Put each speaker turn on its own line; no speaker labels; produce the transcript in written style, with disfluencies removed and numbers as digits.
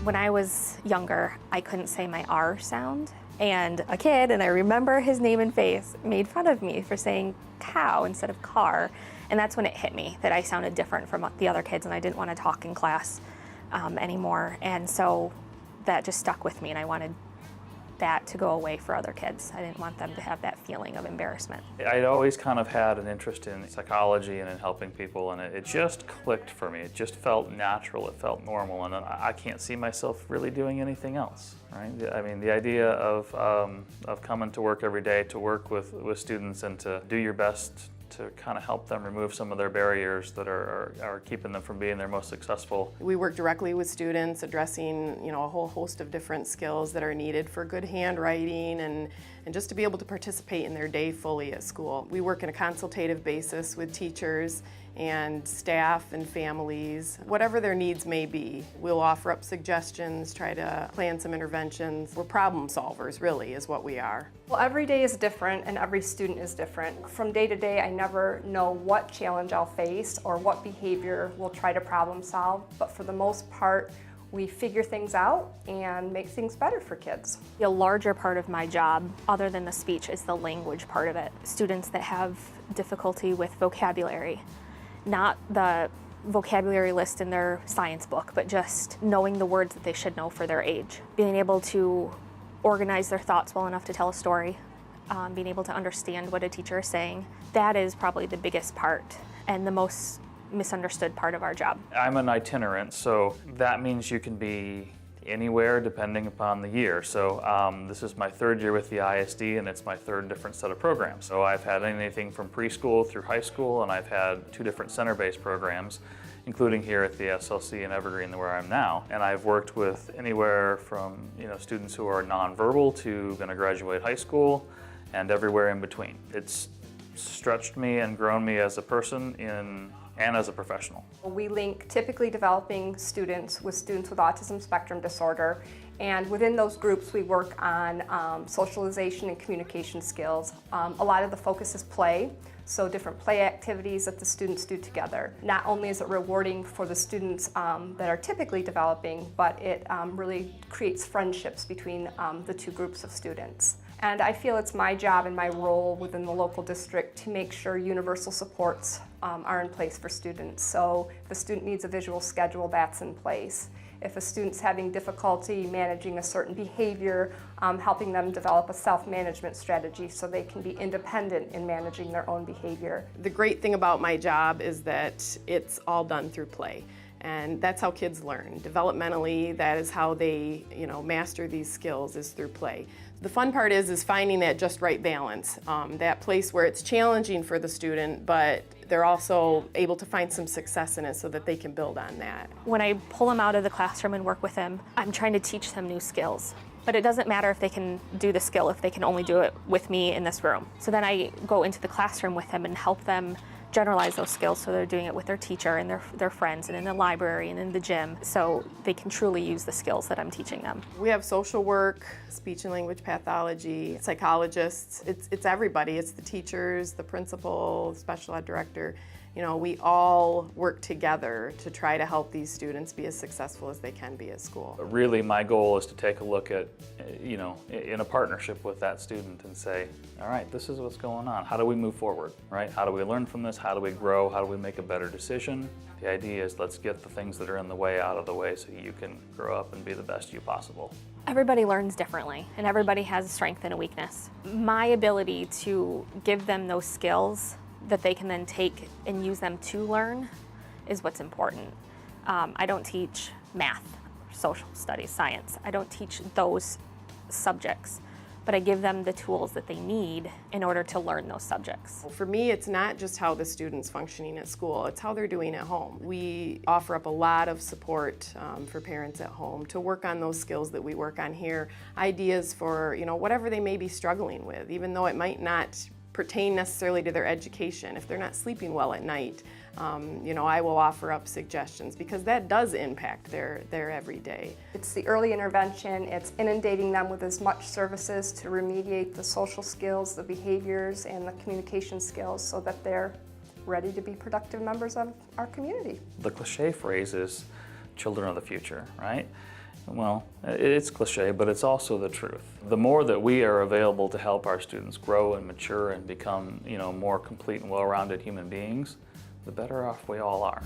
When I was younger, I couldn't say my R sound, and a kid, and I remember his name and face, made fun of me for saying cow instead of car, and that's when it hit me that I sounded different from the other kids and I didn't want to talk in class anymore, and so that just stuck with me, and I wanted that to go away for other kids. I didn't want them to have that feeling of embarrassment.
I'd always kind of had an interest in psychology and in helping people, and it just clicked for me. It just felt natural, it felt normal, and I can't see myself really doing anything else, right? I mean, the idea of coming to work every day, to work with students and to do your best to kind of help them remove some of their barriers that are keeping them from being their most successful.
We work directly with students, addressing a whole host of different skills that are needed for good handwriting and just to be able to participate in their day fully at school. We work on a consultative basis with teachers and staff and families. Whatever their needs may be, we'll offer up suggestions, try to plan some interventions. We're problem solvers, really, is what we are.
Well, every day is different and every student is different. From day to day, I never know what challenge I'll face or what behavior we'll try to problem solve, but for the most part, we figure things out and make things better for kids.
A larger part of my job, other than the speech, is the language part of it. Students that have difficulty with vocabulary, not the vocabulary list in their science book, but just knowing the words that they should know for their age. Being able to organize their thoughts well enough to tell a story, being able to understand what a teacher is saying. That is probably the biggest part and the most misunderstood part of our job.
I'm an itinerant, so that means you can be anywhere depending upon the year. So this is my third year with the ISD, and it's my third different set of programs. So I've had anything from preschool through high school, and I've had 2 different center-based programs, including here at the SLC in Evergreen where I'm now. And I've worked with anywhere from students who are nonverbal to going to graduate high school and everywhere in between. It's stretched me and grown me as a person and as a professional.
We link typically developing students with autism spectrum disorder, and within those groups we work on socialization and communication skills. A lot of the focus is play, so different play activities that the students do together. Not only is it rewarding for the students that are typically developing, but it really creates friendships between the 2 groups of students. And I feel it's my job and my role within the local district to make sure universal supports are in place for students. So if a student needs a visual schedule, that's in place. If a student's having difficulty managing a certain behavior, helping them develop a self-management strategy so they can be independent in managing their own behavior.
The great thing about my job is that it's all done through play. And that's how kids learn. Developmentally, that is how they, master these skills, is through play. The fun part is finding that just right balance, that place where it's challenging for the student, but they're also able to find some success in it so that they can build on that.
When I pull them out of the classroom and work with them, I'm trying to teach them new skills. But it doesn't matter if they can do the skill if they can only do it with me in this room. So then I go into the classroom with them and help them generalize those skills so they're doing it with their teacher and their friends and in the library and in the gym so they can truly use the skills that I'm teaching them.
We have social work, speech and language pathology, psychologists. It's everybody. It's the teachers, the principal, special ed director. We all work together to try to help these students be as successful as they can be at school.
Really, my goal is to take a look at, in a partnership with that student and say, all right, this is what's going on. How do we move forward, right? How do we learn from this? How do we grow? How do we make a better decision? The idea is let's get the things that are in the way out of the way so you can grow up and be the best you possible.
Everybody learns differently, and everybody has a strength and a weakness. My ability to give them those skills that they can then take and use them to learn is what's important. I don't teach math, social studies, science. I don't teach those subjects, but I give them the tools that they need in order to learn those subjects.
For me, it's not just how the student's functioning at school, it's how they're doing at home. We offer up a lot of support for parents at home to work on those skills that we work on here, ideas for whatever they may be struggling with, even though it might not pertain necessarily to their education. If they're not sleeping well at night, I will offer up suggestions because that does impact their everyday.
It's the early intervention, it's inundating them with as much services to remediate the social skills, the behaviors, and the communication skills so that they're ready to be productive members of our community.
The cliche phrase is children of the future, right? Well, it's cliche, but it's also the truth. The more that we are available to help our students grow and mature and become, more complete and well-rounded human beings, the better off we all are.